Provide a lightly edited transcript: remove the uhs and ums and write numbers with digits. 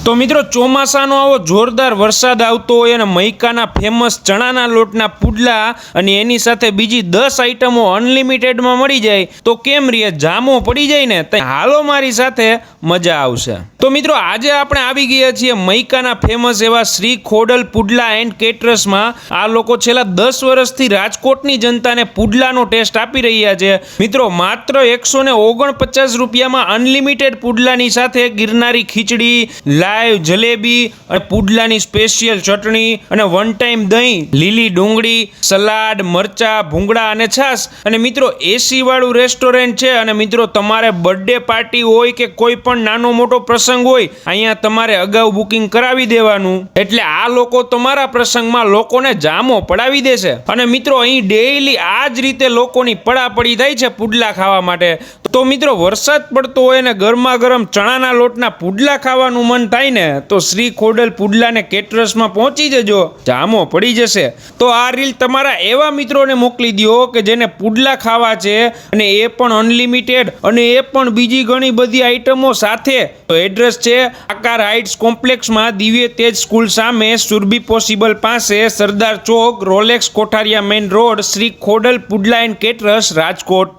તો મિત્રો ચોમાસાનો આવો જોરદાર વરસાદ આવતો હોય અને મૈકાના ફેમસ ચણાના લોટના પુડલા અને એની સાથે બીજી 10 આઈટમો અનલિમિટેડમાં મળી જાય તો કેમ રે જામો પડી જાય ને તો હાલો મારી સાથે મજા આવશે। તો મિત્રો આજે આપણે આવી ગયા છીએ મૈકાના ફેમસ એવા શ્રી ખોડલ પુડલા એન્ડ કેટરર્સમાં। આ લોકો છેલ્લા 10 વર્ષથી રાજકોટની જનતાને પુડલાનો ટેસ્ટ આપી રહ્યા છે। મિત્રો માત્ર 149 રૂપિયામાં અનલિમિટેડ પુડલાની સાથે ગિરનારી ખીચડી, લાઈવ જલેબી અને પુડલાની સ્પેશિયલ ચટણી અને વન ટાઈમ દહીં, લીલી ડુંગળી, સલાડ, મરચા, ભૂંગળા અને છાશ અને મિત્રો એસી વાળું રેસ્ટોરન્ટ છે। અને મિત્રો તમારે બર્થડે પાર્ટી હોય કે કોઈ પણ નાનો મોટો પ્રસંગ હોય અહીંયા તમારે અગાઉ બુકિંગ કરાવી દેવાનું, એટલે આ લોકો તમારા પ્રસંગમાં લોકોને જામો પડાવી દેશે। અને મિત્રો અહીં ડેઈલી આ જ રીતે લોકોની પડાપડી થાય છે પુડલા ખાવા માટે। તો મિત્રો વરસાદ પડતો હોય ને ગરમા ગરમ ચણાના લોટના પુડલા ખાવાનું મન થાય ને તો શ્રી ખોડલ પુડલા ને કેટરર્સમાં પહોંચી જજો, જામો પડી જશે। તો આ રીલ તમારા એવા મિત્રોને મોકલી દો કે જેને પુડલા ખાવા છે અને એ પણ અનલિમિટેડ અને એ પણ બીજી ઘણી બધી આઈટમો સાથે। તો એડ્રેસ છે આકાર હાઇટ્સ કોમ્પ્લેક્સમાં, દિવ્ય તેજ સ્કૂલ સામે, સુરભી પોસિબલ પાસે, Sardar Chowk, Rolex Kothariya main road, Shri Khodal Pudla and caterers, Rajkot.